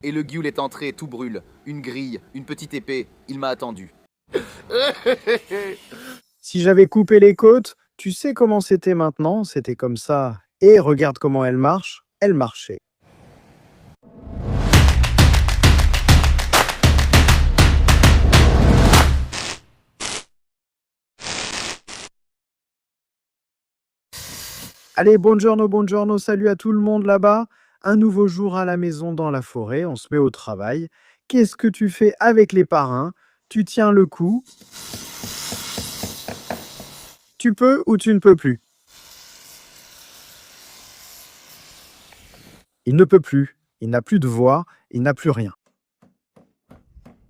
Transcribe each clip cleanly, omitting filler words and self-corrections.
Et le Ghoul est entré, tout brûle. Une grille, une petite épée, il m'a attendu. Si j'avais coupé les côtes, tu sais comment c'était maintenant, c'était comme ça. Et regarde comment elle marche, elle marchait. Allez, buongiorno, buongiorno, salut à tout le monde là-bas. Un nouveau jour à la maison dans la forêt, on se met au travail. Qu'est-ce que tu fais avec les parrains? Tu tiens le coup. Tu peux ou tu ne peux plus? Il ne peut plus. Il n'a plus de voix, il n'a plus rien.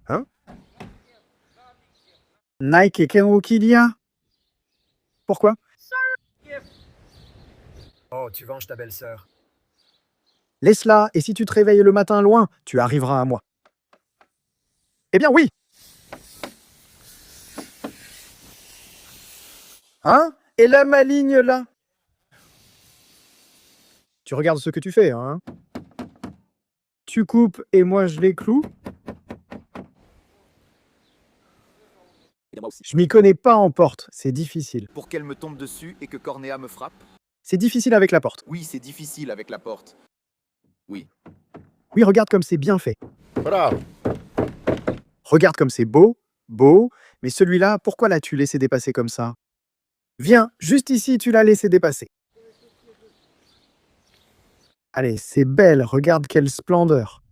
Hein? Nike et Ken Kilia? Pourquoi? Oh, tu venges ta belle-sœur. Laisse-la, et si tu te réveilles le matin loin, tu arriveras à moi. Eh bien oui! Hein? Et la maligne là? Tu regardes ce que tu fais, hein? Tu coupes et moi je les cloue? Et moi aussi. Je m'y connais pas en porte, c'est difficile. Pour qu'elle me tombe dessus et que Cornéa me frappe? C'est difficile avec la porte. Oui, c'est difficile avec la porte. Oui. Oui, regarde comme c'est bien fait. Bravo. Regarde comme c'est beau, beau, mais celui-là, pourquoi l'as-tu laissé dépasser comme ça? Viens, juste ici, tu l'as laissé dépasser. Allez, c'est belle, regarde quelle splendeur.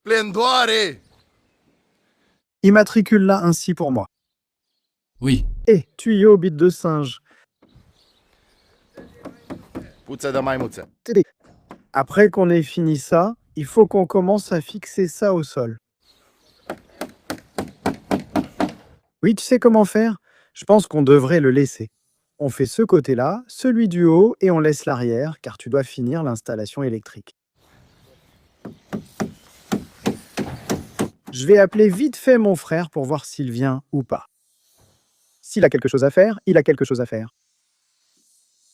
Splendore. Immatricule-la ainsi pour moi. Oui. Eh, tuyau, bite de singe. Puzza da maimuță. Tédé. Après qu'on ait fini ça, il faut qu'on commence à fixer ça au sol. Oui, tu sais comment faire? Je pense qu'on devrait le laisser. On fait ce côté-là, celui du haut, et on laisse l'arrière, car tu dois finir l'installation électrique. Je vais appeler vite fait mon frère pour voir s'il vient ou pas. S'il a quelque chose à faire, il a quelque chose à faire.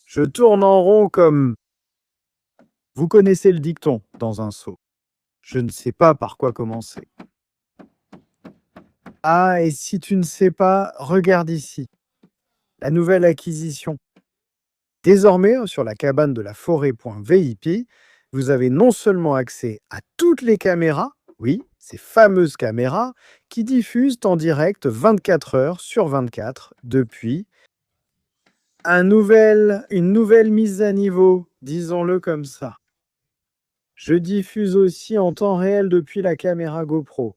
Je tourne en rond comme... Vous connaissez le dicton dans un seau. Je ne sais pas par quoi commencer. Ah, et si tu ne sais pas, regarde ici. La nouvelle acquisition. Désormais, sur la cabane de la forêt.vip, vous avez non seulement accès à toutes les caméras, oui, ces fameuses caméras, qui diffusent en direct 24 heures sur 24 depuis une nouvelle mise à niveau, disons-le comme ça. Je diffuse aussi en temps réel depuis la caméra GoPro.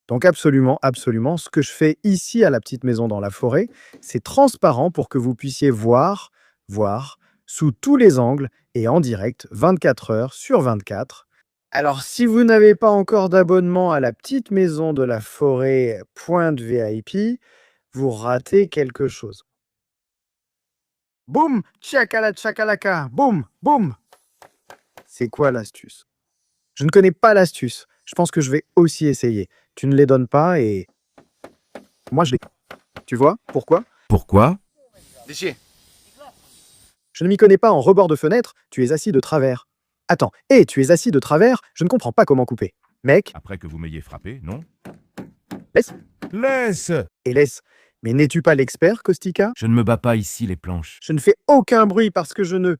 Donc absolument, absolument, ce que je fais ici à la petite maison dans la forêt, c'est transparent pour que vous puissiez voir, sous tous les angles et en direct 24 heures sur 24. Alors si vous n'avez pas encore d'abonnement à la petite maison de la forêt.vip, vous ratez quelque chose. Boum, tchakala tchakalaka, boum, boum. C'est quoi l'astuce? Je ne connais pas l'astuce. Je pense que je vais aussi essayer. Tu ne les donnes pas et... Moi, je les... Tu vois? Pourquoi? Pourquoi? De ce? Je ne m'y connais pas en rebord de fenêtre. Tu es assis de travers. Attends. Hé, tu es assis de travers? Je ne comprends pas comment couper. Mec, Après que vous m'ayez frappé, non? laisse. Laisse! Et laisse. Mais n'es-tu pas l'expert, Kostika? Je ne me bats pas ici, les planches. Je ne fais aucun bruit parce que je ne...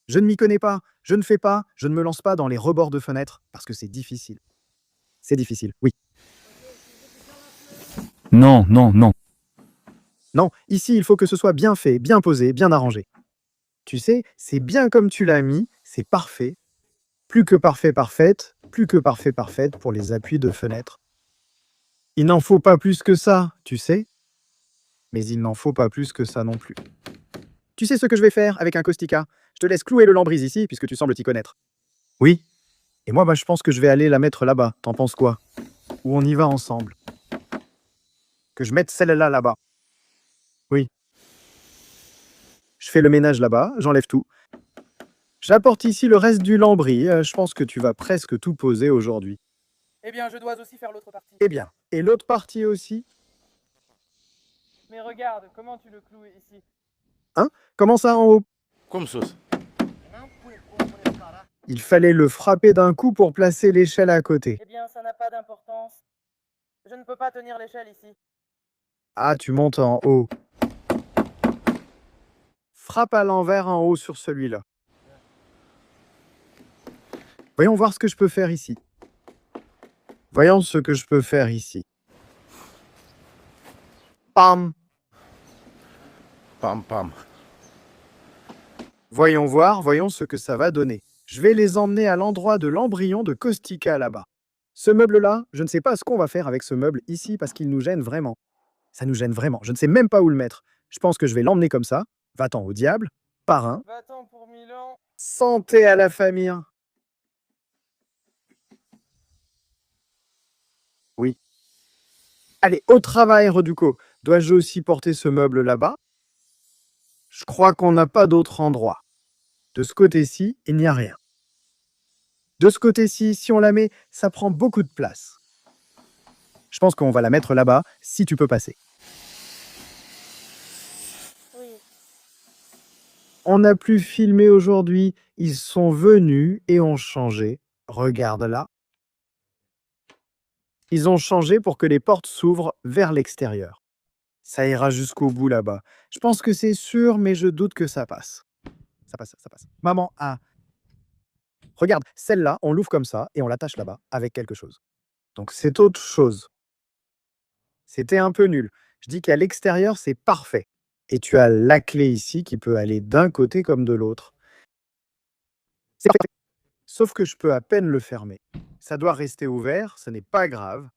Je ne m'y connais pas. Je ne fais pas. Je ne me lance pas dans les rebords de fenêtre parce que c'est difficile. C'est difficile, oui. Non, non, non. Non, ici, il faut que ce soit bien fait, bien posé, bien arrangé. Tu sais, c'est bien comme tu l'as mis, c'est parfait. Plus que parfait, parfaite, plus que parfait, parfaite pour les appuis de fenêtre. Il n'en faut pas plus que ça, tu sais. Mais il n'en faut pas plus que ça non plus. Tu sais ce que je vais faire avec un Kostika? Je te laisse clouer le lambris ici, puisque tu sembles t'y connaître. Oui. Et moi, je pense que je vais aller la mettre là-bas. T'en penses quoi? Ou on y va ensemble? Que je mette celle-là là-bas. Oui. Je fais le ménage là-bas, j'enlève tout. J'apporte ici le reste du lambris. Je pense que tu vas presque tout poser aujourd'hui. Eh bien, je dois aussi faire l'autre partie. Eh bien, et l'autre partie aussi? Mais regarde, comment tu le cloues ici? Comment ça en haut? Cum sus? Il fallait le frapper d'un coup pour placer l'échelle à côté. Eh bien, ça n'a pas d'importance. Je ne peux pas tenir l'échelle ici. Ah, tu montes en haut. Frappe à l'envers en haut sur celui-là. Voyons voir ce que je peux faire ici. Voyons ce que je peux faire ici. Pam! Pam pam. Voyons voir, voyons ce que ça va donner. Je vais les emmener à l'endroit de l'embryon de Caustica là-bas. Ce meuble-là, je ne sais pas ce qu'on va faire avec ce meuble ici parce qu'il nous gêne vraiment. Ça nous gêne vraiment. Je ne sais même pas où le mettre. Je pense que je vais l'emmener comme ça. Va-t'en au diable. Parrain. Va-t'en pour 1000 ans. Santé à la famille. Oui. Allez, au travail, Reduco. Dois-je aussi porter ce meuble là-bas? Je crois qu'on n'a pas d'autre endroit. De ce côté-ci, il n'y a rien. De ce côté-ci, si on la met, ça prend beaucoup de place. Je pense qu'on va la mettre là-bas, si tu peux passer. Oui. On n'a plus filmé aujourd'hui. Ils sont venus et ont changé. Regarde là. Ils ont changé pour que les portes s'ouvrent vers l'extérieur. Ça ira jusqu'au bout là-bas. Je pense que c'est sûr, mais je doute que ça passe. Ça passe, ça passe. Maman, ah. Regarde, celle-là, on l'ouvre comme ça et on l'attache là-bas avec quelque chose. Donc c'est autre chose. C'était un peu nul. Je dis qu'à l'extérieur, c'est parfait. Et tu as la clé ici qui peut aller d'un côté comme de l'autre. C'est parfait. Sauf que je peux à peine le fermer. Ça doit rester ouvert, ce n'est pas grave.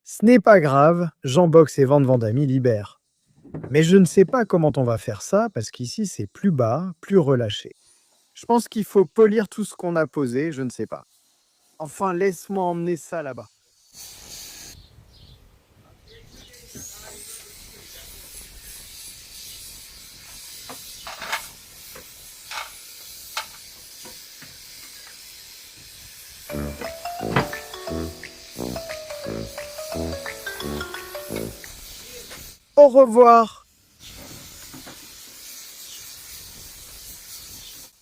Ce n'est pas grave, Jean Box et Van Vandamy libèrent. Mais je ne sais pas comment on va faire ça, parce qu'ici c'est plus bas, plus relâché. Je pense qu'il faut polir tout ce qu'on a posé, je ne sais pas. Enfin, laisse-moi emmener ça là-bas. Au revoir.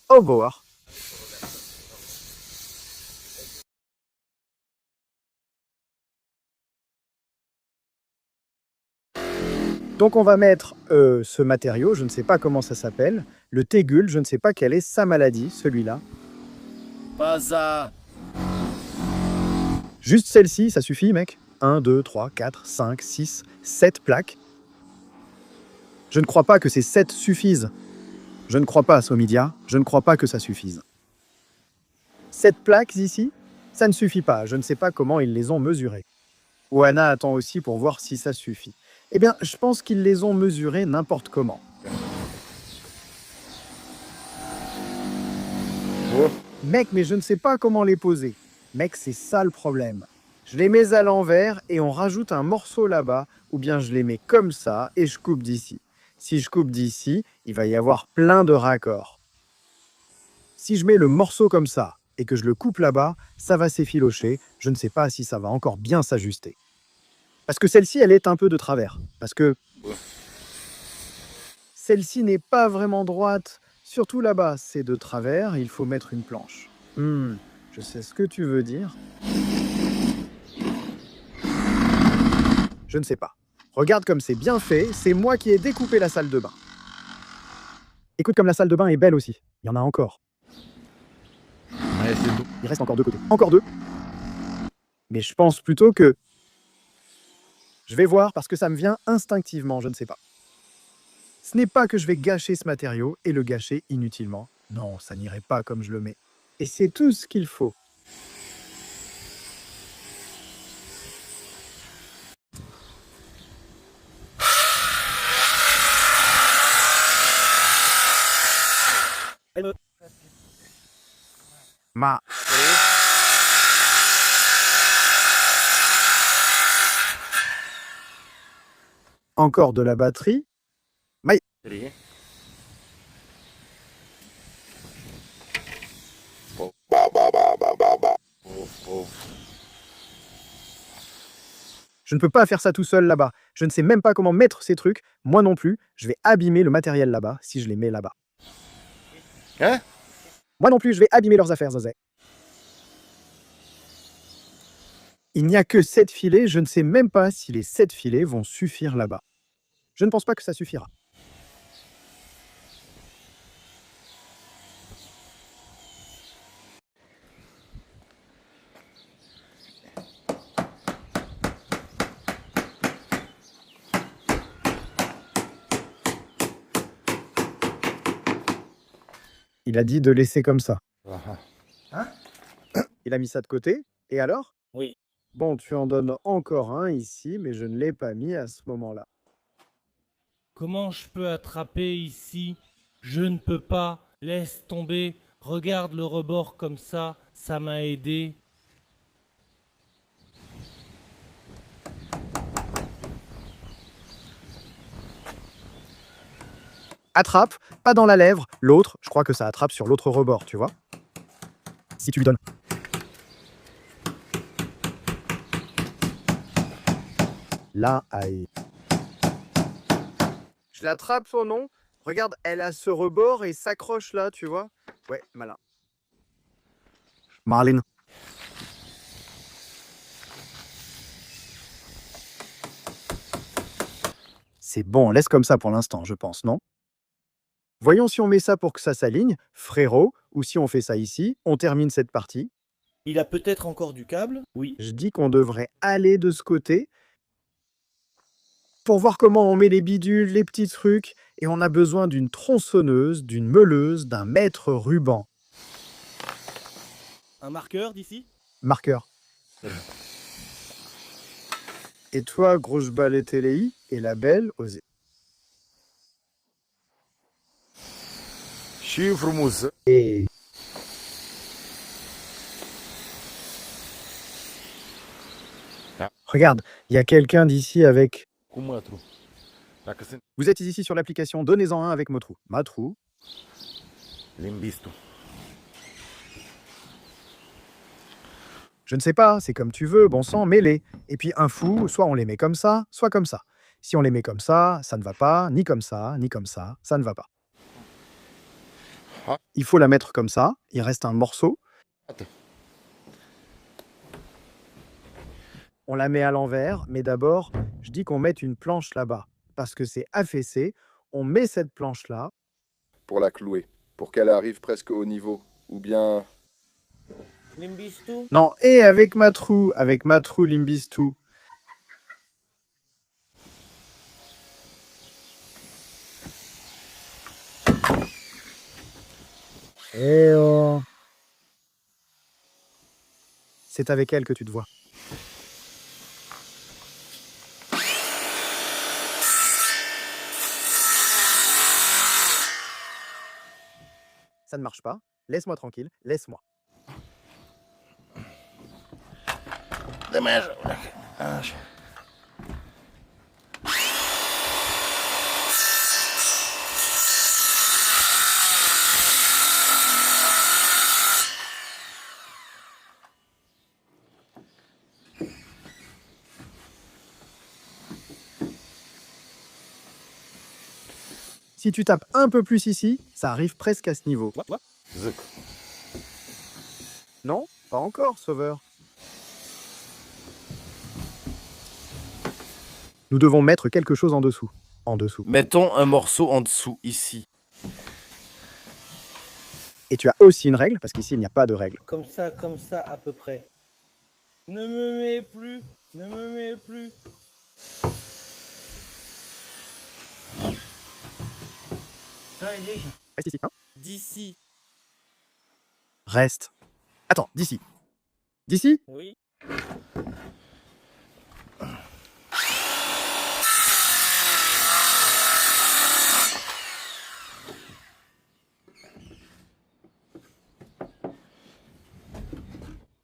Au revoir. Donc on va mettre ce matériau, je ne sais pas comment ça s'appelle, le tégul, je ne sais pas quelle est sa maladie, celui-là. Pas ça. Juste celle-ci, ça suffit, mec. 1, 2, 3, 4, 5, 6, 7 plaques. Je ne crois pas que ces 7 suffisent. Je ne crois pas, Somidia. Je ne crois pas que ça suffise. 7 plaques ici, ça ne suffit pas. Je ne sais pas comment ils les ont mesurées. Oana attend aussi pour voir si ça suffit. Eh bien, je pense qu'ils les ont mesurées n'importe comment. Oh. Mec, mais je ne sais pas comment les poser. Mec, c'est ça le problème. Je les mets à l'envers et on rajoute un morceau là-bas, ou bien je les mets comme ça et je coupe d'ici. Si je coupe d'ici, il va y avoir plein de raccords. Si je mets le morceau comme ça et que je le coupe là-bas, ça va s'effilocher. Je ne sais pas si ça va encore bien s'ajuster. Parce que celle-ci, elle est un peu de travers. Parce que celle-ci n'est pas vraiment droite. Surtout là-bas, c'est de travers. Il faut mettre une planche. Je sais ce que tu veux dire. Je ne sais pas. Regarde comme c'est bien fait. C'est moi qui ai découpé la salle de bain. Écoute comme la salle de bain est belle aussi. Il y en a encore. Ouais, c'est tout. Il reste encore 2 côtés. Encore 2. Mais je pense plutôt que... Je vais voir parce que ça me vient instinctivement, je ne sais pas. Ce n'est pas que je vais gâcher ce matériau et le gâcher inutilement. Non, ça n'irait pas comme je le mets. Et c'est tout ce qu'il faut. Ma. Encore de la batterie. Maï. Je ne peux pas faire ça tout seul là-bas. Je ne sais même pas comment mettre ces trucs. Moi non plus. Je vais abîmer le matériel là-bas si je les mets là-bas. Hein? Moi non plus, je vais abîmer leurs affaires, Zazé. Il n'y a que 7 filets, je ne sais même pas si les 7 filets vont suffire là-bas. Je ne pense pas que ça suffira. Il a dit de laisser comme ça. Hein? Il a mis ça de côté, et alors? Oui. Bon, tu en donnes encore un ici, mais je ne l'ai pas mis à ce moment-là. Comment je peux attraper ici? Je ne peux pas. Laisse tomber. Regarde le rebord comme ça m'a aidé. Attrape, pas dans la lèvre, l'autre, je crois que ça attrape sur l'autre rebord, tu vois. Si tu lui donnes. Là, aïe. Je l'attrape son nom. Regarde, elle a ce rebord et s'accroche là, tu vois. Ouais, malin. Marlene. C'est bon, laisse comme ça pour l'instant, je pense, non? Voyons si on met ça pour que ça s'aligne, frérot, ou si on fait ça ici, on termine cette partie. Il a peut-être encore du câble? Oui. Je dis qu'on devrait aller de ce côté pour voir comment on met les bidules, les petits trucs, et on a besoin d'une tronçonneuse, d'une meuleuse, d'un mètre ruban. Un marqueur d'ici? Marqueur. Et toi, grosse balle et téléi, et la belle, osez. Et... Regarde, il y a quelqu'un d'ici avec... Vous êtes ici sur l'application, donnez-en un avec Motrou. Matrou. Je ne sais pas, c'est comme tu veux, bon sang, mets-les. Et puis un fou, soit on les met comme ça, soit comme ça. Si on les met comme ça ne va pas, ni comme ça, ni comme ça ne va pas. Il faut la mettre comme ça, il reste un morceau. On la met à l'envers, mais d'abord, je dis qu'on mette une planche là-bas, parce que c'est affaissé. On met cette planche-là. Pour la clouer, pour qu'elle arrive presque au niveau, ou bien... Limbistou? Non, et avec Matrou Limbistou. Eh oh. C'est avec elle que tu te vois. Ça ne marche pas. Laisse-moi tranquille, laisse-moi. Dommage. Si tu tapes un peu plus ici, ça arrive presque à ce niveau. Non, pas encore, Sauveur. Nous devons mettre quelque chose en dessous. En dessous. Mettons un morceau en dessous, ici. Et tu as aussi une règle, parce qu'ici, il n'y a pas de règle. Comme ça, à peu près. Ne me mets plus. Ne me mets plus. Reste ici, hein? D'ici. Reste. Attends, d'ici. D'ici? Oui.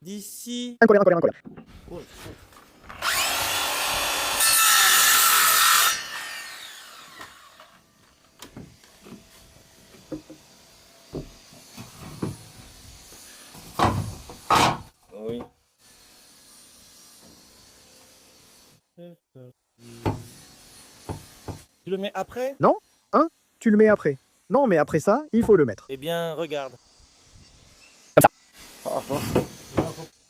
D'ici. Un colère. Oui. Tu le mets après? Tu le mets après. Non, mais après ça, il faut le mettre. Eh bien, regarde.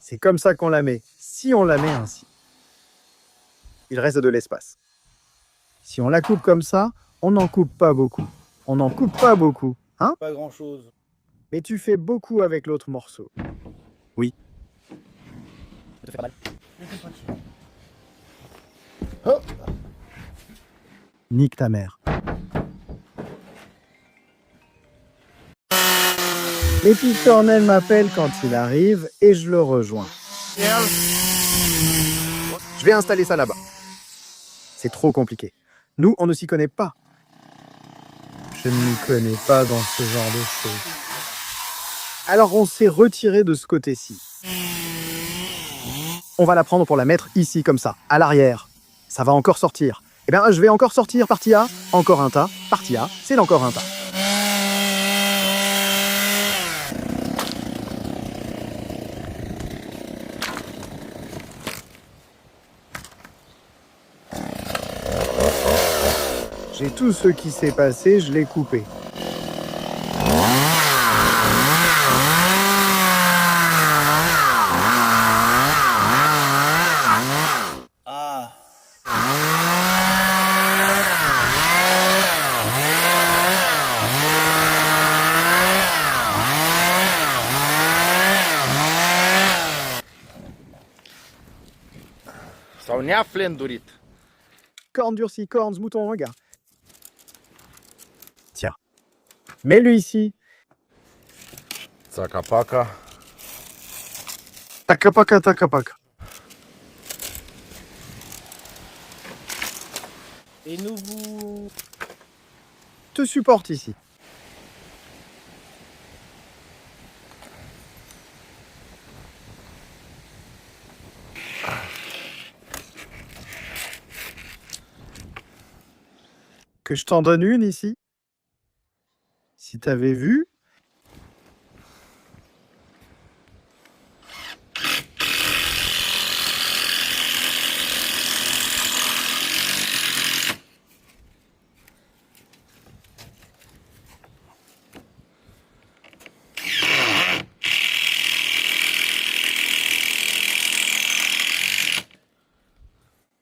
C'est comme ça qu'on la met. Si on la met ainsi, il reste de l'espace. Si on la coupe comme ça, on n'en coupe pas beaucoup. On n'en coupe pas beaucoup. Hein? Pas grand chose. Mais tu fais beaucoup avec l'autre morceau. Oui. Ça te fait pas mal. Nique ta mère. L'épic Cornell m'appelle quand il arrive et je le rejoins. Je vais installer ça là-bas. C'est trop compliqué. Nous, on ne s'y connaît pas. Je ne m'y connais pas dans ce genre de choses. Alors on s'est retiré de ce côté-ci. On va la prendre pour la mettre ici, comme ça, à l'arrière. Ça va encore sortir. Eh bien, je vais encore sortir, partie A, encore un tas, partie A, c'est encore un tas. J'ai tout ce qui s'est passé, je l'ai coupé. Ah. S-au neafle îndurit. Cornes durcies, cornes, mouton, regarde. Tiens. Mets-le ici. Țaca-paca. Tacapaca, tacapaca. Et nous vous... Te supporte ici. Que je t'en donne une ici. Si t'avais vu.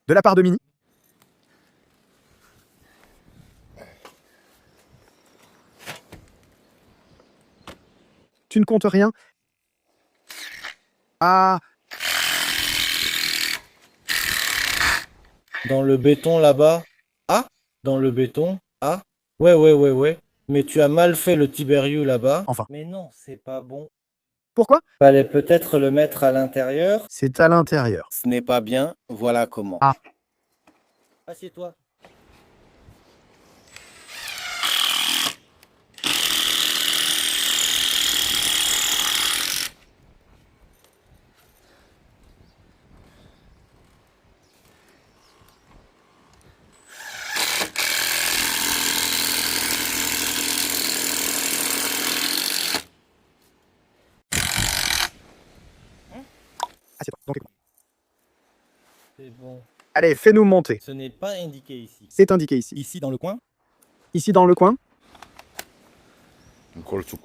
De la part de Mini. Tu ne comptes rien? Ah, Dans le béton là-bas. Ah. Dans le béton. Ah. Ouais. Mais tu as mal fait le Tiberiu là-bas. Enfin. Mais non, c'est pas bon. pourquoi? Fallait peut-être le mettre à l'intérieur. C'est à l'intérieur. Ce n'est pas bien, voilà comment. Ah. Assieds-toi. Assieds-toi. Donc, écoute. C'est bon. Allez, fais-nous monter. Ce n'est pas indiqué ici. C'est indiqué ici. Ici dans le coin. Ici dans le coin. În colțul.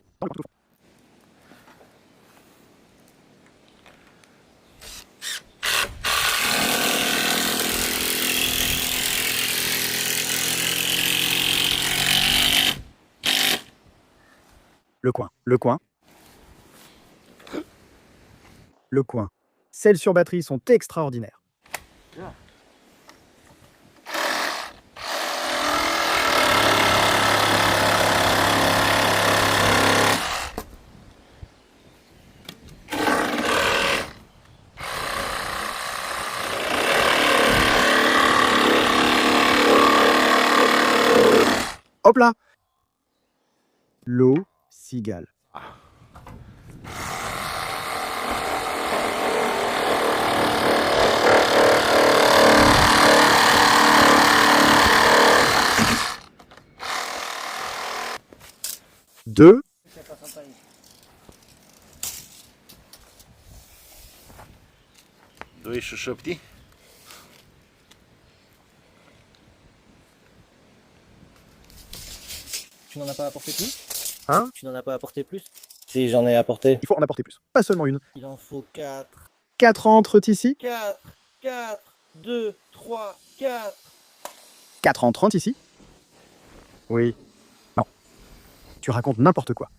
Le coin. Le coin. Le coin. Celles sur batterie sont extraordinaires. Hop là. L'eau cigale. Deux. Doi și șapti. Tu n'en as pas apporté plus? Hein? Tu n'en as pas apporté plus? Si j'en ai apporté. Il faut en apporter plus. Pas seulement une. Il en faut 4. 4 entrent ici. 4, 4, 2, 3, 4. 4 entrent ici. Oui. Non. Tu racontes n'importe quoi.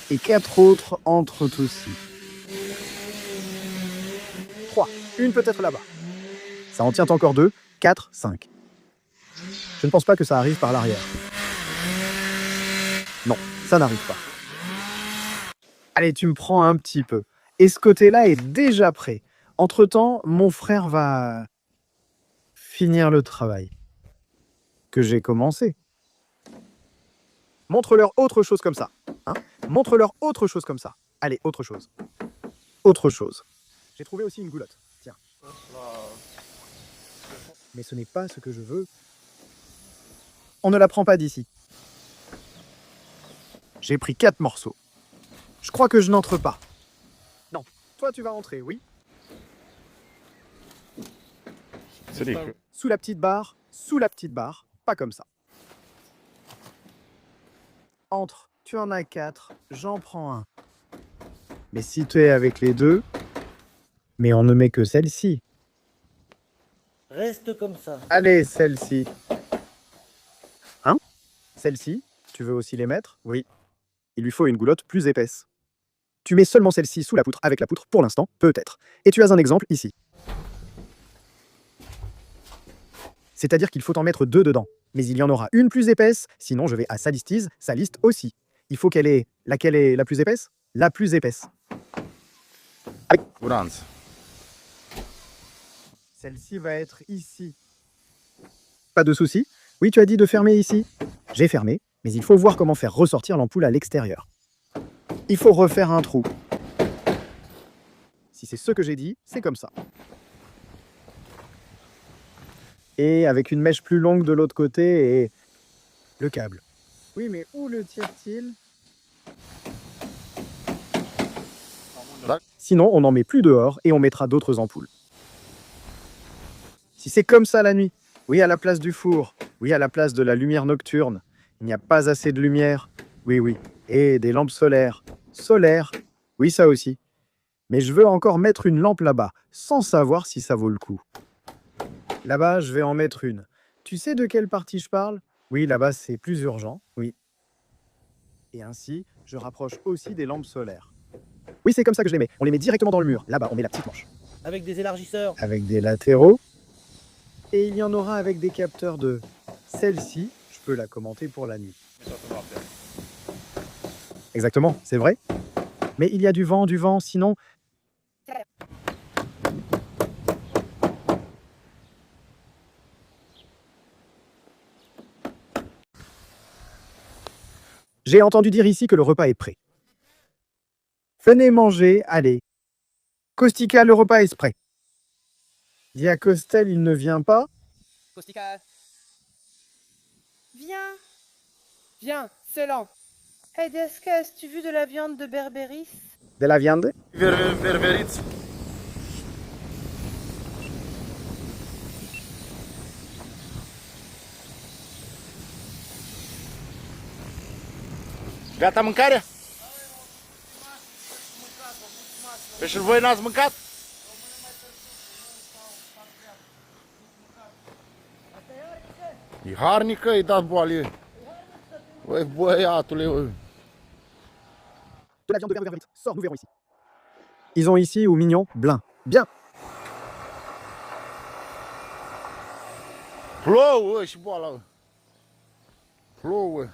Et 4 autres entrent aussi. 3. Une peut-être là-bas. Ça en tient encore 2. 4, 5. Je ne pense pas que ça arrive par l'arrière. Non, ça n'arrive pas. Allez, tu me prends un petit peu. Et ce côté-là est déjà prêt. Entre-temps, mon frère va finir le travail que j'ai commencé. Montre-leur autre chose comme ça. Hein? Montre-leur autre chose comme ça. Allez, autre chose. Autre chose. J'ai trouvé aussi une goulotte. Tiens. Mais ce n'est pas ce que je veux. On ne la prend pas d'ici. J'ai pris 4 morceaux. Je crois que je n'entre pas. Non, toi tu vas entrer, oui. C'est que... Sous la petite barre, pas comme ça. Entre, tu en as 4, j'en prends un. Mais si tu es avec les deux, mais on ne met que celle-ci. Reste comme ça. Allez, celle-ci. Hein? Celle-ci, tu veux aussi les mettre? Oui. Il lui faut une goulotte plus épaisse. Tu mets seulement celle-ci sous la poutre, avec la poutre, pour l'instant, peut-être. Et tu as un exemple ici. C'est-à-dire qu'il faut en mettre 2 dedans. Mais il y en aura une plus épaisse, sinon je vais à sa liste aussi. Il faut qu'elle ait... Laquelle est la plus épaisse? La plus épaisse. Curanță. Celle-ci va être ici. Pas de souci? Oui, tu as dit de fermer ici. J'ai fermé, mais il faut voir comment faire ressortir l'ampoule à l'extérieur. Il faut refaire un trou. Si c'est ce que j'ai dit, c'est comme ça. Et avec une mèche plus longue de l'autre côté et le câble. Oui, mais où le tire-t-il? Sinon, on n'en met plus dehors et on mettra d'autres ampoules. Si c'est comme ça la nuit, oui, à la place du four, oui, à la place de la lumière nocturne, il n'y a pas assez de lumière, oui, oui, et des lampes solaires. Solaires, oui, ça aussi. Mais je veux encore mettre une lampe là-bas, sans savoir si ça vaut le coup. Là-bas, je vais en mettre une. Tu sais de quelle partie je parle? Oui, là-bas, c'est plus urgent, oui. Et ainsi, je rapproche aussi des lampes solaires. Oui, c'est comme ça que je les mets. On les met directement dans le mur. Là-bas, on met la petite manche. Avec des élargisseurs. Avec des latéraux. Et il y en aura avec des capteurs de... Celle-ci, je peux la commenter pour la nuit. Exactement, c'est vrai. Mais il y a du vent, sinon... J'ai entendu dire ici que le repas est prêt. Venez manger, allez. Caustica, le repas est prêt. Diacostel, il ne vient pas. Caustica. Viens. Viens, c'est lent. Hey Desca, as-tu vu de la viande de Berbéris? De la viande? Ververiți. Gata mâncarea? Păi și voi n-ați mâncat? E harnică, îi dați boale. Băi, băiatule, băi. De la viande de Berbéris. Sors, nous verrons ici. Ils ont ici, ou mignon, blin. Bien. Plouă și boala. Plouă.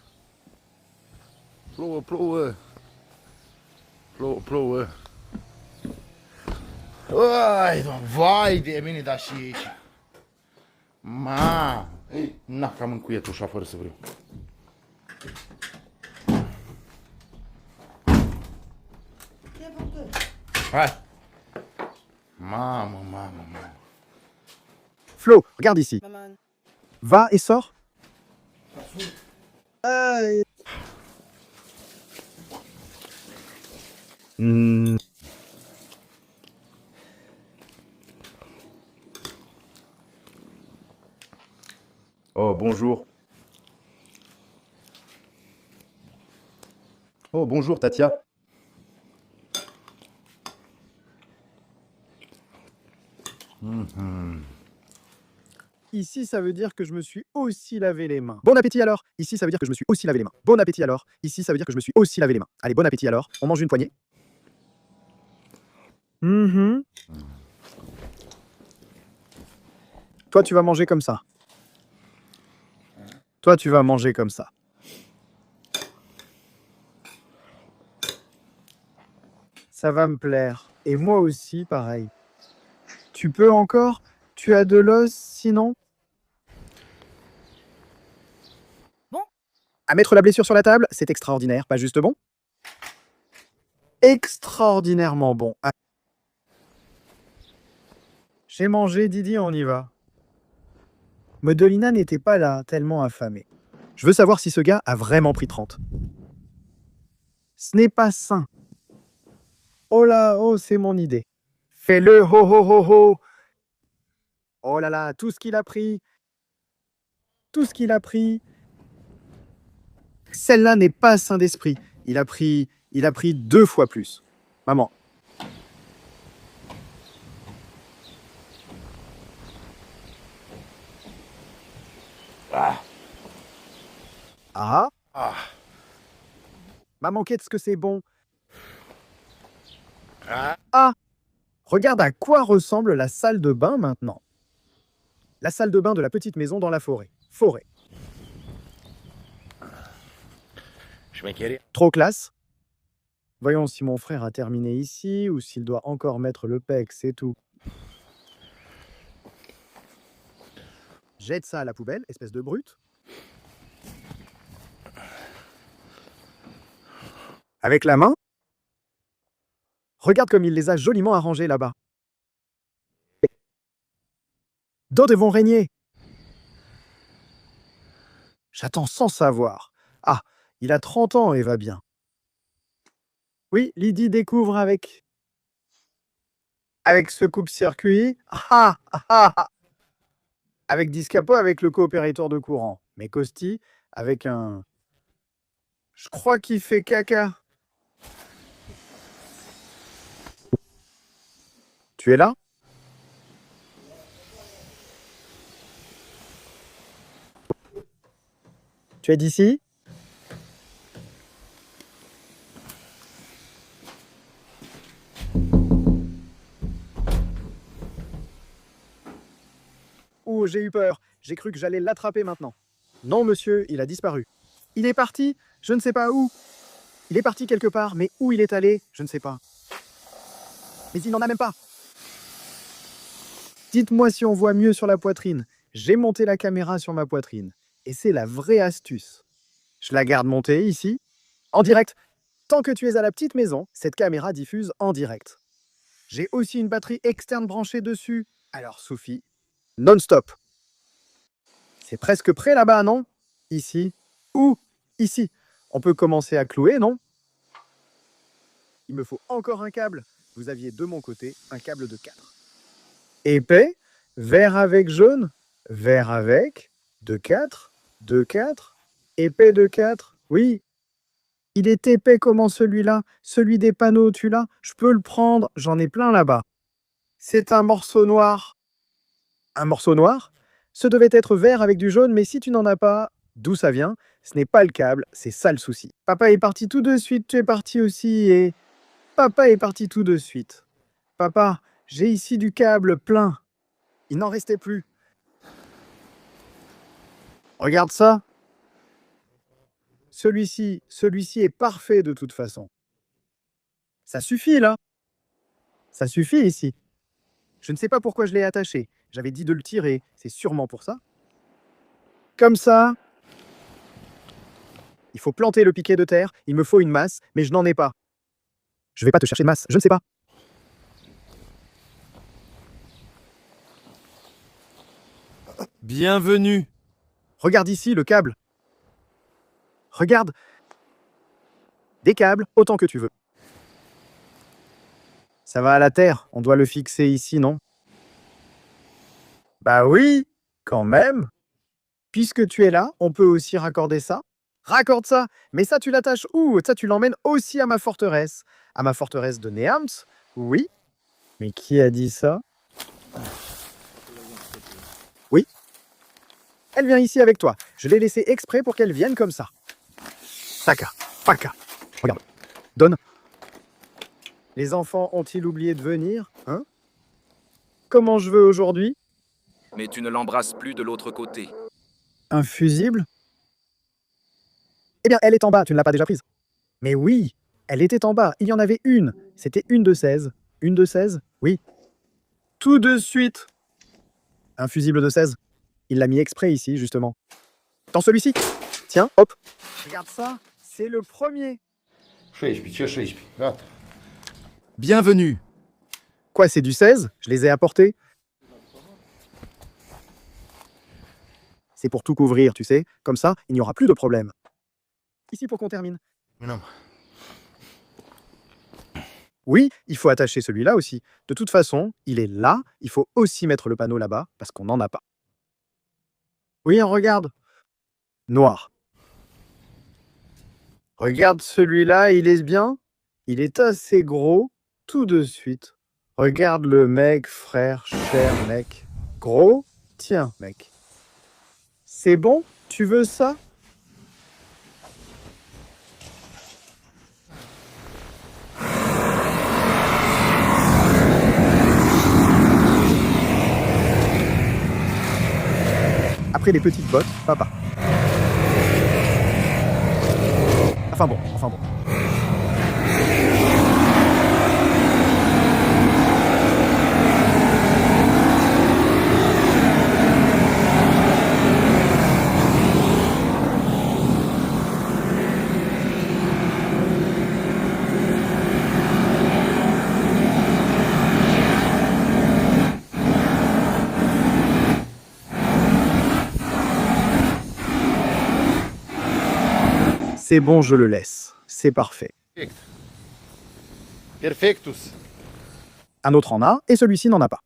Plouă, plouă. Plouă, plouă. Ai, vai de mine, dar și aici. Ma, na, cam încuiet ușa fără să vreau. Hai. Mamă, mamă, mamă. Flo, regarde ici. Maman. Va et sors. Hmm. Oh, bonjour. Oh, bonjour, Tatia. Ici, ça veut dire que je me suis aussi lavé les mains. Bon appétit alors. Ici, ça veut dire que je me suis aussi lavé les mains. Bon appétit alors. Ici, ça veut dire que je me suis aussi lavé les mains. Allez, bon appétit alors. On mange une poignée. Mhm. Toi, tu vas manger comme ça. Toi, tu vas manger comme ça. Ça va me plaire. Et moi aussi, pareil. Tu peux encore? Tu as de l'os, sinon? Bon. À mettre la blessure sur la table, c'est extraordinaire, pas juste bon? Extraordinairement bon. Ah. J'ai mangé, Didi, on y va. Medolina n'était pas là, tellement affamée. Je veux savoir si ce gars a vraiment pris 30. Ce n'est pas sain. Oh là, oh, c'est mon idée. Fais-le, ho ho ho ho. Oh là là, tout ce qu'il a pris. Tout ce qu'il a pris. Celle-là n'est pas sain d'esprit. Il a pris 2 fois plus. Maman. Ah. Maman, qu'est-ce que c'est bon. Ah. Regarde à quoi ressemble la salle de bain maintenant. La salle de bain de la petite maison dans la forêt. Forêt. Je m'inquiète. Trop classe. Voyons si mon frère a terminé ici ou s'il doit encore mettre le pec, c'est tout. Jette ça à la poubelle, espèce de brute. Avec la main. Regarde comme il les a joliment arrangés là-bas. D'autres vont régner. J'attends sans savoir. Ah, il a 30 ans et va bien. Oui, Lydie découvre avec ce coupe-circuit. Ah, ah, ah. Avec Discapo, avec le coopérateur de courant. Mais Costi, avec un... Je crois qu'il fait caca. Tu es là? Tu es d'ici? Oh, j'ai eu peur. J'ai cru que j'allais l'attraper maintenant. Non, monsieur, il a disparu. Il est parti, je ne sais pas où. Il est parti quelque part, mais où il est allé, je ne sais pas. Mais il n'en a même pas. Dites-moi si on voit mieux sur la poitrine. J'ai monté la caméra sur ma poitrine. Et c'est la vraie astuce. Je la garde montée ici, en direct. Tant que tu es à la petite maison, cette caméra diffuse en direct. J'ai aussi une batterie externe branchée dessus. Alors, Sophie, non-stop. C'est presque prêt là-bas, non? Ici. Où? Ici. On peut commencer à clouer, non? Il me faut encore un câble. Vous aviez de mon côté un câble de 4. Épais, vert avec jaune, vert avec, de 4, épais de 4. Oui, il est épais comment celui-là, celui des panneaux, tu l'as? Je peux le prendre, j'en ai plein là-bas. C'est un morceau noir. Un morceau noir? Ce devait être vert avec du jaune, mais si tu n'en as pas, d'où ça vient? Ce n'est pas le câble, c'est ça le souci. Papa est parti tout de suite, tu es parti aussi, et... Papa est parti tout de suite. Papa, j'ai ici du câble plein. Il n'en restait plus. Regarde ça. Celui-ci est parfait de toute façon. Ça suffit là. Ça suffit ici. Je ne sais pas pourquoi je l'ai attaché. J'avais dit de le tirer, c'est sûrement pour ça. Comme ça. Il faut planter le piquet de terre, il me faut une masse, mais je n'en ai pas. Je vais pas te chercher de masse, je ne sais pas. Bienvenue. Regarde ici le câble. Regarde. Des câbles, autant que tu veux. Ça va à la terre, on doit le fixer ici, non? Bah oui, quand même. Puisque tu es là, on peut aussi raccorder ça. Raccorde ça. Mais ça, tu l'attaches où? Ça, tu l'emmènes aussi à ma forteresse. À ma forteresse de Neams? Oui. Mais qui a dit ça? Oui. Elle vient ici avec toi. Je l'ai laissée exprès pour qu'elle vienne comme ça. Taka, paka. Regarde. Donne. Les enfants ont-ils oublié de venir, hein? Comment je veux aujourd'hui? Mais tu ne l'embrasses plus de l'autre côté. Un fusible? Eh bien, elle est en bas, tu ne l'as pas déjà prise. Mais oui, elle était en bas, il y en avait une. C'était une de 16. Une de 16? Oui. Tout de suite. Un fusible de 16. Il l'a mis exprès ici, justement. Dans celui-ci. Tiens, hop. Regarde ça, c'est le premier. Bienvenue. Quoi, c'est du 16? Je les ai apportés. C'est pour tout couvrir, tu sais. Comme ça, il n'y aura plus de problème. Ici pour qu'on termine. Non. Oui, il faut attacher celui-là aussi. De toute façon, il est là. Il faut aussi mettre le panneau là-bas, parce qu'on n'en a pas. Oui, regarde. Noir. Regarde celui-là, il est bien. Il est assez gros. Tout de suite. Regarde le mec, frère, cher mec. Gros? Tiens, mec. C'est bon? Tu veux ça? Après les petites bottes, papa. Enfin bon. C'est bon, je le laisse. C'est parfait. Perfectus. Un autre en a, et celui-ci n'en a pas.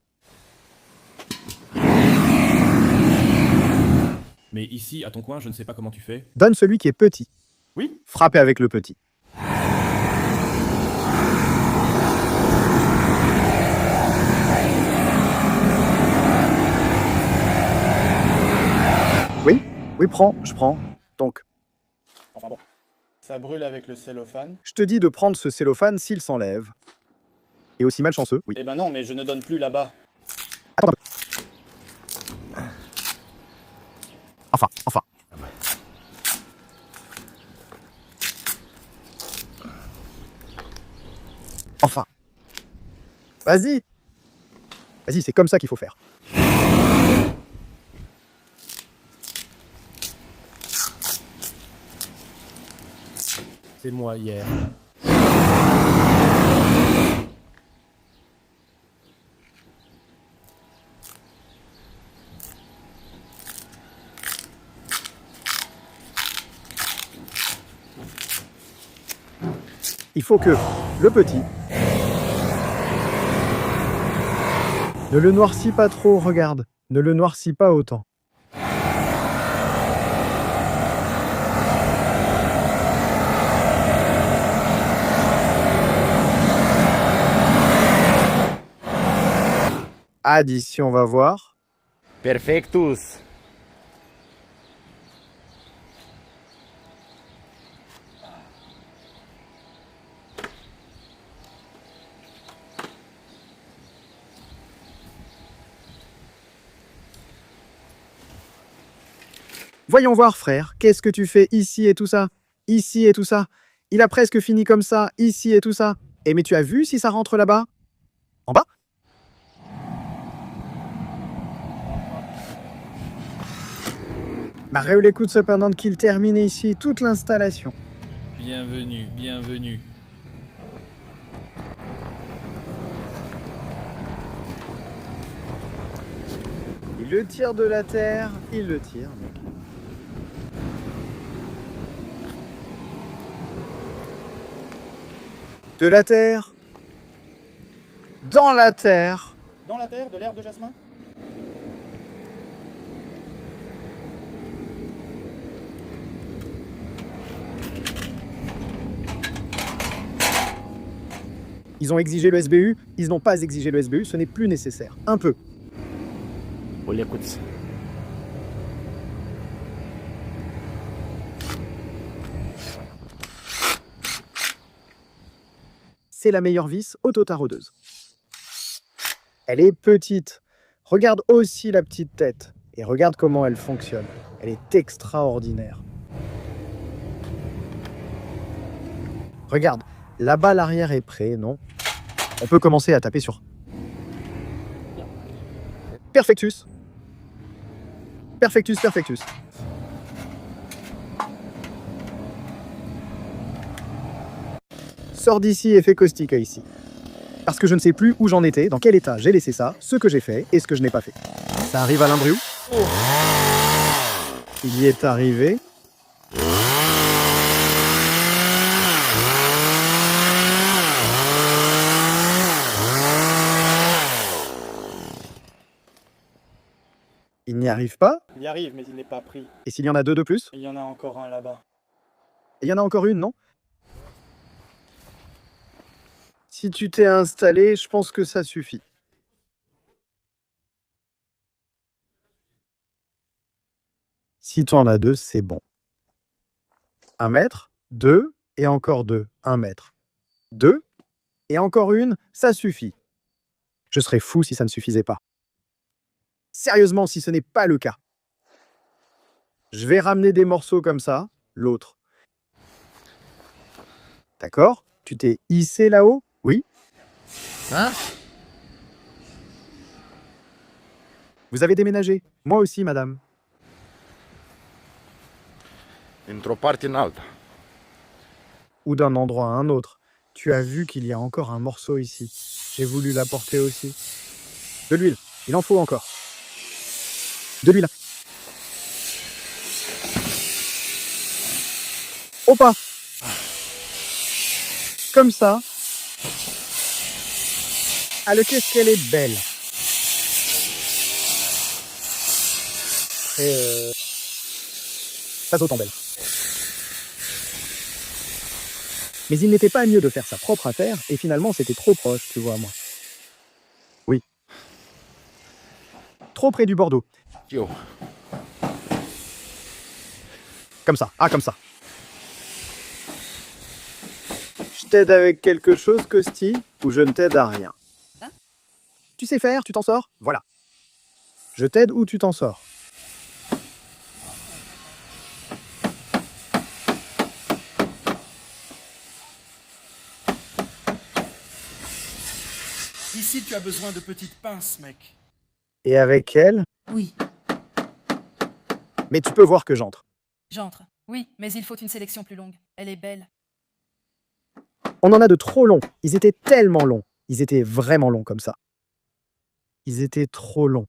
Mais ici, à ton coin, je ne sais pas comment tu fais. Donne celui qui est petit. Oui. Frappez avec le petit. Oui, prends, je prends. Donc, Enfin bon. Ça brûle avec le cellophane. je te dis de prendre ce cellophane s'il s'enlève. Et aussi malchanceux, oui. Eh ben non, mais je ne donne plus là-bas. Attends un peu. Enfin. Enfin. Vas-y, c'est comme ça qu'il faut faire. C'est moi hier. Il faut que le petit ne le noircis pas trop, regarde. Ne le noircis pas autant. Ah, d'ici, on va voir. Perfectus. Voyons voir, frère, qu'est-ce que tu fais ici et tout ça? Ici et tout ça. Il a presque fini comme ça, ici et tout ça. Et mais tu as vu si ça rentre là-bas? En bas? Mario l'écoute cependant qu'il termine ici toute l'installation. Bienvenue. Il le tire de la terre, il le tire, mec. De la terre. Dans la terre. Dans la terre, de l'herbe de jasmin? Ils ont exigé le SBU, ils n'ont pas exigé le SBU, ce n'est plus nécessaire. Un peu. Улякутся. C'est la meilleure vis auto-taraudeuse. Elle est petite. Regarde aussi la petite tête. Et regarde comment elle fonctionne. Elle est extraordinaire. Regarde, là-bas l'arrière est prêt, non? On peut commencer à taper sur Perfectus. Perfectus, perfectus. Sors d'ici et fais caustique ici. Parce que je ne sais plus où j'en étais, dans quel état j'ai laissé ça, ce que j'ai fait et ce que je n'ai pas fait. Ça arrive à l'imbriou. Il y est arrivé. Il n'y arrive pas. Il y arrive, mais il n'est pas pris. Et s'il y en a deux de plus? Il y en a encore un là-bas. Et il y en a encore une, non? Si tu t'es installé, je pense que ça suffit. Si tu en as deux, c'est bon. 1 mètre, 2, et encore 2, 1 mètre. 2, et encore une, ça suffit. Je serais fou si ça ne suffisait pas. Sérieusement, si ce n'est pas le cas. Je vais ramener des morceaux comme ça, l'autre. D'accord? Tu t'es hissé là-haut? Oui. Hein? Vous avez déménagé? Moi aussi, madame. Dintr-o parte în alta. Ou d'un endroit à un autre. Tu as vu qu'il y a encore un morceau ici. J'ai voulu l'apporter aussi. De l'huile. Il en faut encore. De l'huile. Au pas. Comme ça. Allez, qu'est-ce qu'elle est belle. Et pas autant belle. Mais il n'était pas mieux de faire sa propre affaire, et finalement c'était trop proche, tu vois, moi. Oui. Trop près du Bordeaux. Eu. Comme ça, comme ça. Je t'aide avec quelque chose, Costi, ou je ne t'aide à rien? Tu sais faire, tu t'en sors? Voilà. Je t'aide ou tu t'en sors? Ici, tu as besoin de petites pinces, mec. Et avec elle? Oui, Mais tu peux voir que j'entre. j'entre. Oui, mais il faut une sélection plus longue. Elle est belle. On en a de trop longs. Ils étaient tellement longs. Ils étaient vraiment longs comme ça. Ils étaient trop longs.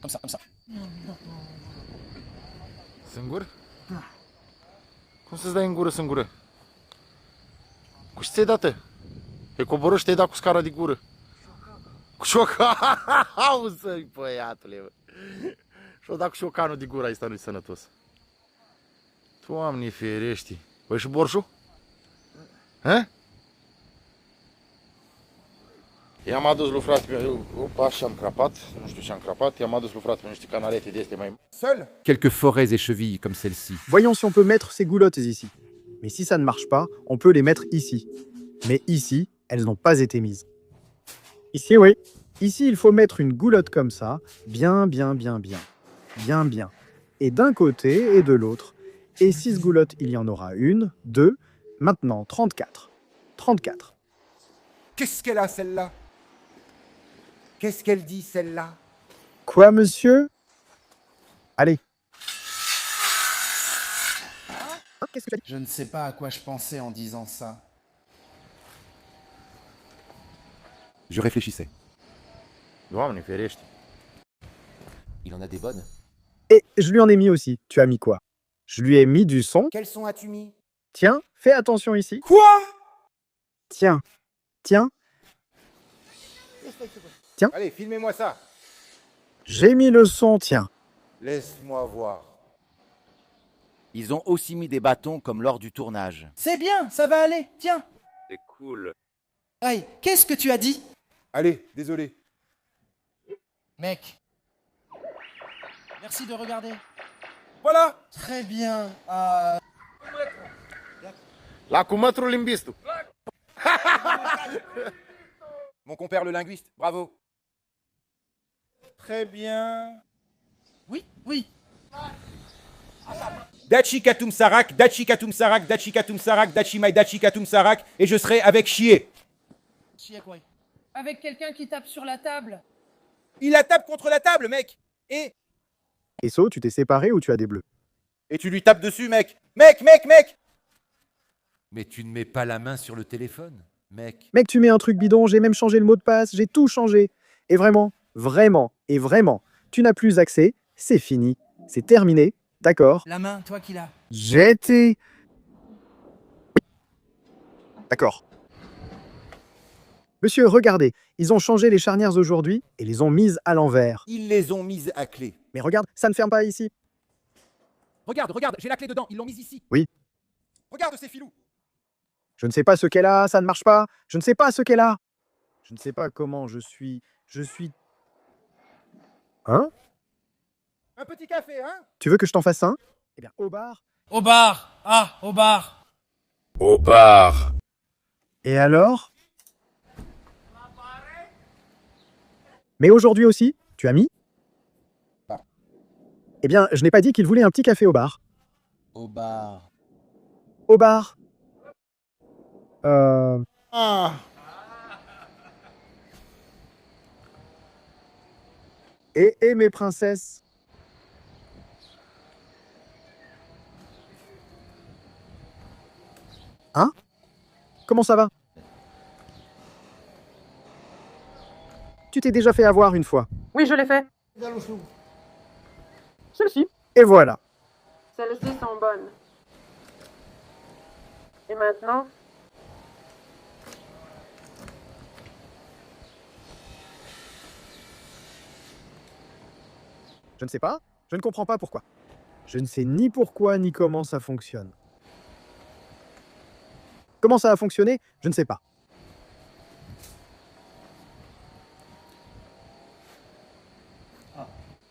Comme ça, comme ça. Singur? Cum să-ți dai în gură singură? Cu ce ți-ai dat? E coborât și te-ai dat cu scara de gură. Cu Auzi, băiatule, bă. Și-o dat cu șocanul de gură, ăsta nu-i sănătos. Doamne ferești. Păi și borșul? Hă? I-am adus lui frate meu, opa, și-am crapat, nu știu ce-am crapat, i-am adus lui frate meu niște canalete de astea mai... Seul? Quelques forêts et chevilles comme celle-ci. Voyons si on peut mettre ces goulottes ici. Mais si ça ne marche pas, on peut les mettre ici. Mais ici, elles n'ont pas été mises. Ici, oui. Ici, il faut mettre une goulotte comme ça, bien, bien, bien, bien. Bien, bien. Et d'un côté et de l'autre. Et 6 goulottes, il y en aura une, 2, maintenant 34. 34. Qu'est-ce qu'elle a, celle-là? Qu'est-ce qu'elle dit, celle-là? Quoi, monsieur? Allez. Qu'est-ce que tu as dit? Je ne sais pas à quoi je pensais en disant ça. Je réfléchissais. Doamne ferești. Il en a des bonnes. Et je lui en ai mis aussi. Tu as mis quoi? Je lui ai mis du son. Quel son as-tu mis? Tiens, fais attention ici. Quoi? Tiens, tiens. Tiens. Allez, filmez-moi ça. J'ai mis le son, tiens. Laisse-moi voir. Ils ont aussi mis des bâtons comme lors du tournage. C'est bien, ça va aller, tiens. C'est cool. Aïe, qu'est-ce que tu as dit? Allez, désolé. Mec. Merci de regarder. Voilà. Très bien. La cu mătrul limbistu. Mon compère le linguiste, bravo. Très bien. Oui, oui. Dachi Katum Sarak, Dachi Katum Sarak, Dachi Katum Sarak, Dachi Mai Dachi Katum Sarak, et je serai avec Chier. Chier quoi? Avec quelqu'un qui tape sur la table. Il la tape contre la table, mec. Et Esso, tu t'es séparé ou tu as des bleus? Et tu lui tapes dessus, mec. Mec. Mais tu ne mets pas la main sur le téléphone, mec. Mec, tu mets un truc bidon, j'ai même changé le mot de passe, j'ai tout changé. Et vraiment, tu n'as plus accès, c'est fini, c'est terminé, d'accord? La main, toi qui l'as. J'ai été... D'accord. Monsieur, regardez, ils ont changé les charnières aujourd'hui et les ont mises à l'envers. Ils les ont mises à clé. Mais regarde, ça ne ferme pas ici. Regarde, j'ai la clé dedans, ils l'ont mise ici. Oui. Regarde ces filous. Je ne sais pas ce qu'elle a, ça ne marche pas. Je ne sais pas ce qu'elle a. Je ne sais pas comment je suis... Hein? Un petit café, hein? Tu veux que je t'en fasse un? Eh bien, au bar. Au bar. Ah, au bar. Au bar. Et alors? Mais aujourd'hui aussi, tu as mis? Eh bien, je n'ai pas dit qu'il voulait un petit café au bar. Au bar. Au bar. Et mes princesses. Hein? Comment ça va? Tu t'es déjà fait avoir une fois. Oui, je l'ai fait. Celle-ci. Et voilà. Celles-ci sont bonnes. Et maintenant? Je ne sais pas. Je ne comprends pas pourquoi. Je ne sais ni pourquoi ni comment ça fonctionne. Comment ça a fonctionné? Je ne sais pas.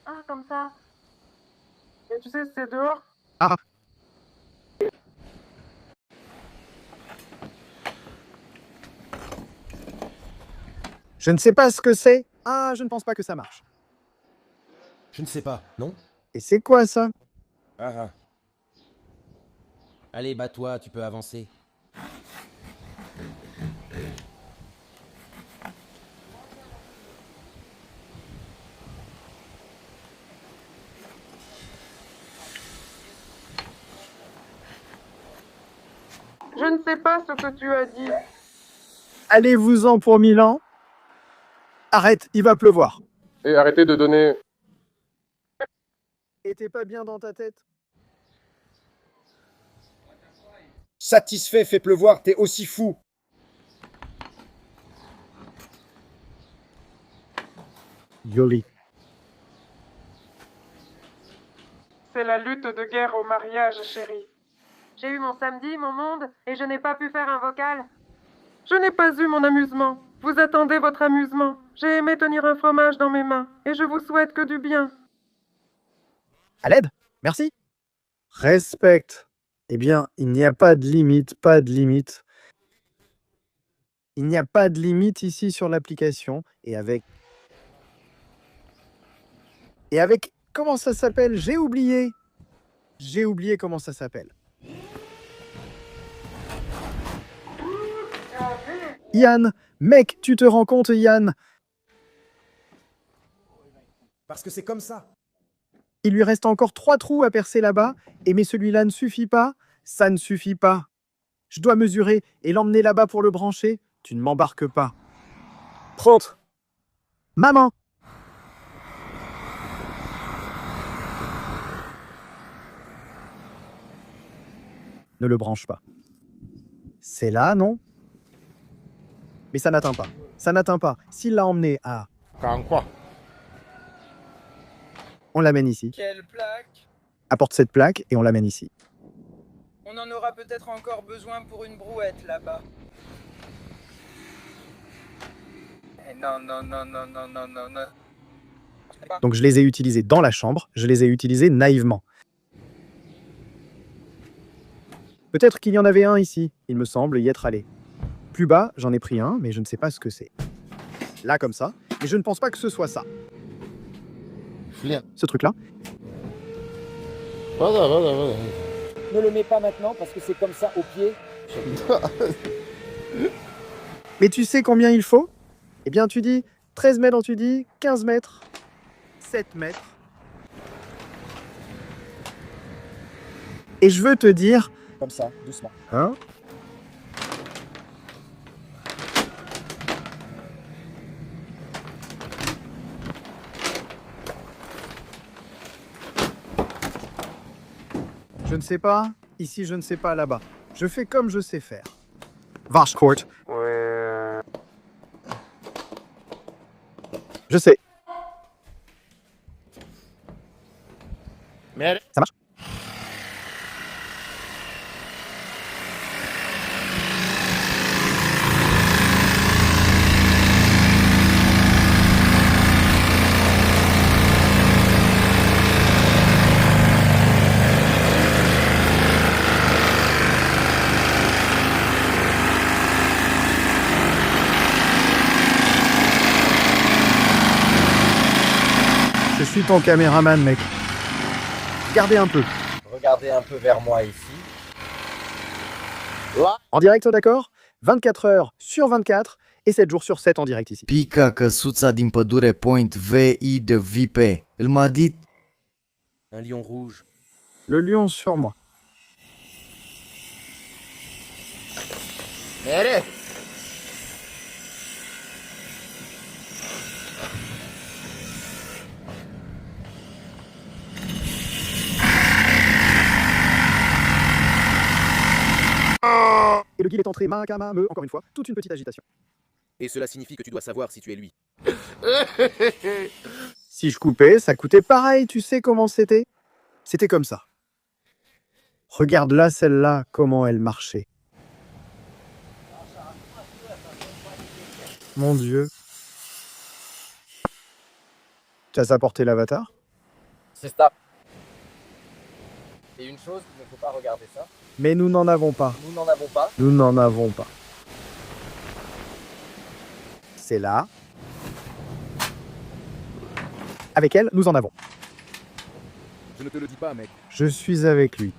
Ah, comme ça. Et tu sais, c'est dehors. Ah. Je ne sais pas ce que c'est. Ah, je ne pense pas que ça marche. Je ne sais pas, non? Et c'est quoi ça? Allez, bats-toi, tu peux avancer. Je ne sais pas ce que tu as dit. Allez-vous-en pour 1000 ans. Arrête, il va pleuvoir. Et arrêtez de donner... Et t'es pas bien dans ta tête? Satisfait fait pleuvoir, t'es aussi fou. Yoli. C'est la lutte de guerre au mariage, chérie. J'ai eu mon samedi, mon monde, et je n'ai pas pu faire un vocal. Je n'ai pas eu mon amusement. Vous attendez votre amusement. J'ai aimé tenir un fromage dans mes mains, et je vous souhaite que du bien. À l'aide? Merci. Respecte. Eh bien, il n'y a pas de limite, pas de limite. Il n'y a pas de limite ici sur l'application. Et avec... Comment ça s'appelle? J'ai oublié. J'ai oublié comment ça s'appelle. Yann, mec, tu te rends compte, Yann? Parce que c'est comme ça. Il lui reste encore 3 trous à percer là-bas, mais celui-là ne suffit pas. Ça ne suffit pas. Je dois mesurer et l'emmener là-bas pour le brancher. Tu ne m'embarques pas. 30. Maman! Ne le branche pas. C'est là, non? Mais ça n'atteint pas. Ça n'atteint pas. S'il l'a emmené à... Quand quoi? On l'amène ici. Quelle plaque? Apporte cette plaque et on l'amène ici. On en aura peut-être encore besoin pour une brouette là-bas. Non, non, non, non, non, non, non, non. Donc je les ai utilisés dans la chambre, je les ai utilisés naïvement. Peut-être qu'il y en avait un ici, il me semble y être allé. Plus bas, j'en ai pris un, mais je ne sais pas ce que c'est. Là, comme ça, mais je ne pense pas que ce soit ça. Ce truc-là. Ne le mets pas maintenant parce que c'est comme ça au pied. Mais tu sais combien il faut? Eh bien, tu dis 13 mètres, tu dis 15 mètres, 7 mètres. Et je veux te dire... Comme ça, doucement. Hein? Je ne sais pas, ici je ne sais pas là-bas. Je fais comme je sais faire. Varschcourt. Je sais. Ça marche? Je suis ton caméraman, mec. Regardez un peu. Regardez un peu vers moi ici. Là. En direct, d'accord? 24 heures sur 24 et 7 jours sur 7 en direct ici. Pica căsuța din pădure Point VI de VIP. Il m'a dit... Un lion rouge. Le lion sur moi. Mere. Et le guil est entré, Makama, me, encore une fois, toute une petite agitation. Et cela signifie que tu dois savoir si tu es lui. Si je coupais, ça coûtait pareil, tu sais comment c'était? C'était comme ça. Regarde là, celle-là, comment elle marchait. Mon Dieu. Tu as apporté l'avatar? C'est ça. Et une chose, il ne faut pas regarder ça. Mais nous n'en avons pas. Nous n'en avons pas. Nous n'en avons pas. C'est là. Avec elle, nous en avons. Je ne te le dis pas, mec. Je suis avec lui.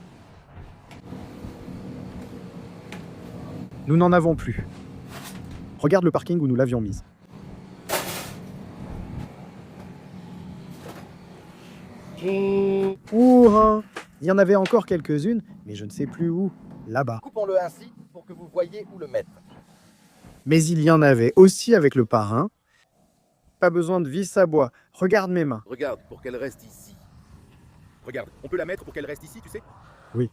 Nous n'en avons plus. Regarde le parking où nous l'avions mise. Ouh, il y en avait encore quelques-unes, mais je ne sais plus où. Là-bas. Coupons-le ainsi pour que vous voyez où le mettre. Mais il y en avait aussi avec le parrain. Pas besoin de vis à bois. Regarde mes mains. Regarde, pour qu'elle reste ici. Regarde, on peut la mettre pour qu'elle reste ici, tu sais? Oui.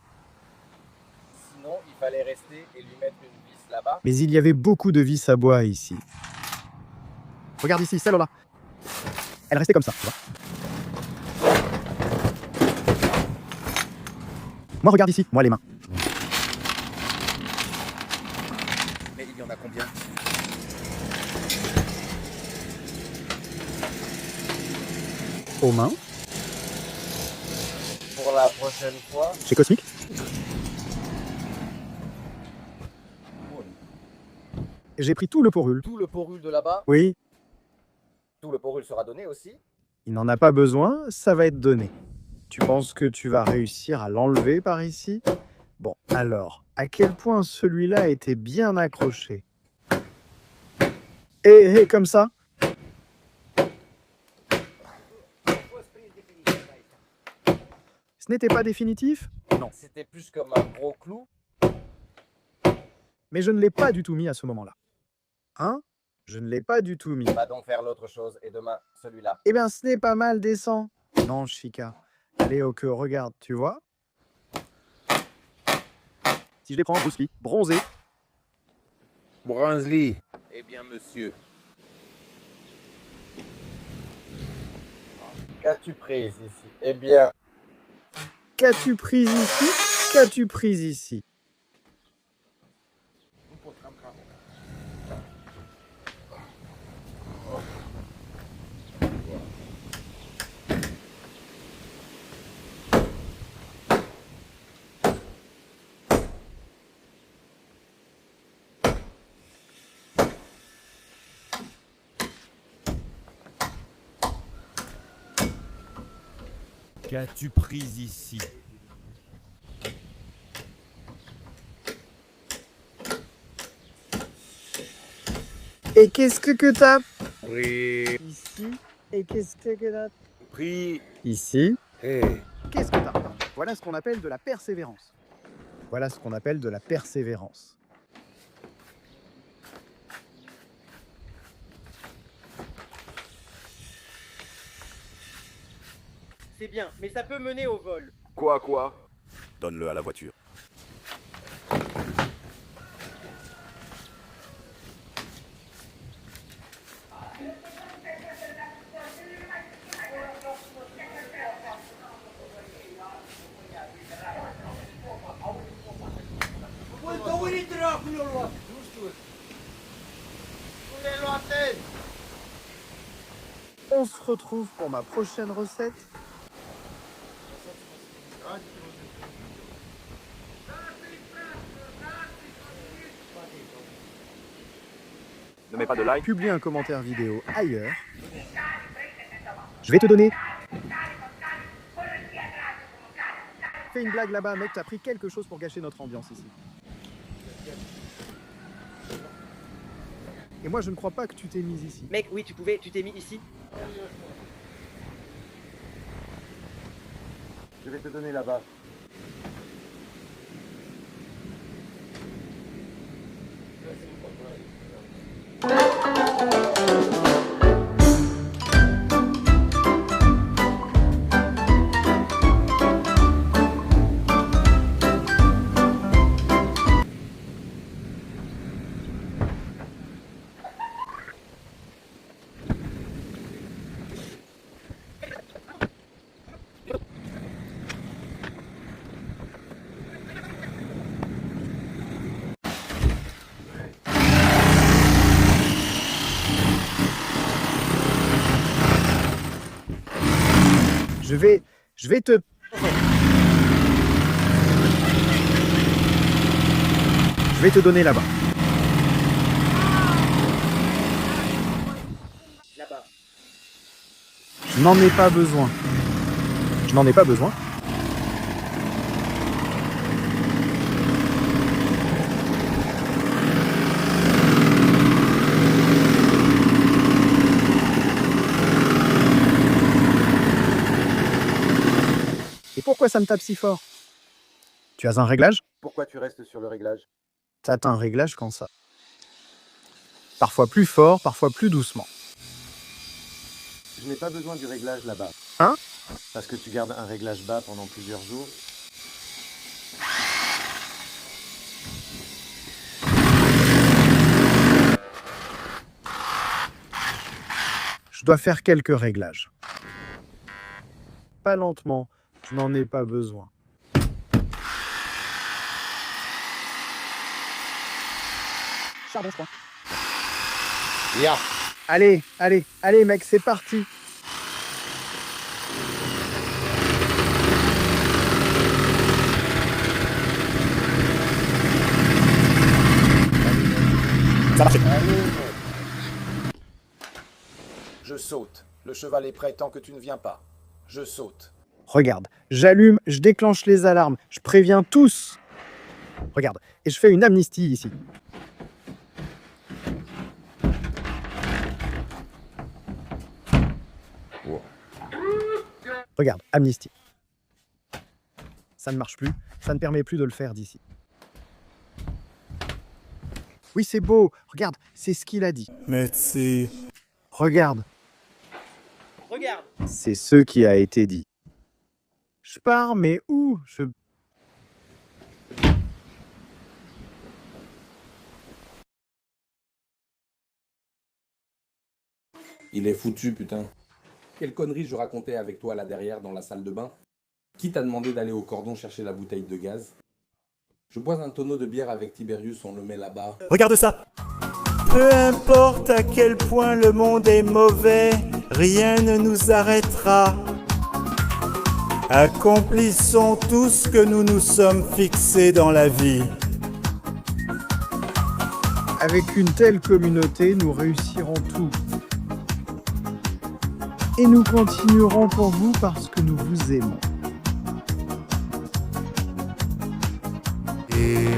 Sinon, il fallait rester et lui mettre une vis là-bas. Mais il y avait beaucoup de vis à bois ici. Regarde ici, celle-là. Elle restait comme ça, tu vois. Moi, regarde ici, moi les mains. Mais il y en a combien? Aux mains. Pour la prochaine fois. Chez Cosmic. J'ai pris tout le porul. Tout le porul de là-bas. Oui. Tout le porul sera donné aussi. Il n'en a pas besoin, ça va être donné. Tu penses que tu vas réussir à l'enlever par ici? Bon, alors, à quel point celui-là était bien accroché? Et comme ça? Ce n'était pas définitif? Non. C'était plus comme un gros clou. Mais je ne l'ai pas du tout mis à ce moment-là. Hein? Je ne l'ai pas du tout mis. On va donc faire l'autre chose et demain, celui-là. Eh bien, ce n'est pas mal, descend. Non, Chica. Allez, ok, regarde, tu vois? Si je les prends, Bruce Lee, bronzé. Bruce Lee. Eh bien, monsieur, Qu'as-tu pris ici? Eh bien, Qu'as-tu pris ici? Qu'as-tu pris ici? Qu'as-tu pris ici? Et qu'est-ce que t'as Pris. ici? Et qu'est-ce que t'as Pris. ici? Hey. Qu'est-ce que t'as? Voilà ce qu'on appelle de la persévérance. Voilà ce qu'on appelle de la persévérance. C'est bien, mais ça peut mener au vol. Quoi? Donne-le à la voiture. On se retrouve pour ma prochaine recette. Ne mets pas de like. Publie un commentaire vidéo ailleurs. Je vais te donner. Fais une blague là-bas, mec, t'as pris quelque chose pour gâcher notre ambiance ici. Et moi, je ne crois pas que tu t'es mis ici. Mec, oui, tu t'es mis ici. je vais te donner là-bas. Je vais te... Je vais te donner là-bas. Là-bas. Je n'en ai pas besoin. Je n'en ai pas besoin. Et pourquoi ça me tape si fort? Tu as un réglage? Pourquoi tu restes sur le réglage? T'as un réglage quand ça. Parfois plus fort, parfois plus doucement. Je n'ai pas besoin du réglage là-bas. Hein? Parce que tu gardes un réglage bas pendant plusieurs jours. Je dois faire quelques réglages. Pas lentement, je n'en ai pas besoin. Charbon, je crois. Yeah. Allez, allez, allez mec, c'est parti. Ça marche. Je saute. Le cheval est prêt tant que tu ne viens pas. Je saute. Regarde, j'allume, je déclenche les alarmes, je préviens tous. Regarde, et je fais une amnistie ici. Regarde, amnistie. Ça ne marche plus, ça ne permet plus de le faire d'ici. Oui, c'est beau, regarde, c'est ce qu'il a dit. Mais c'est... Regarde, Regarde. c'est ce qui a été dit. Je pars, mais où? Il est foutu, putain. quelle connerie je racontais avec toi là derrière dans la salle de bain? Qui t'a demandé d'aller au cordon chercher la bouteille de gaz? Je bois un tonneau de bière avec Tiberius, on le met là-bas. Regarde ça. Peu importe à quel point le monde est mauvais, rien ne nous arrêtera. Accomplissons tout ce que nous nous sommes fixés dans la vie. Avec une telle communauté, nous réussirons tout. Et nous continuerons pour vous parce que nous vous aimons. Et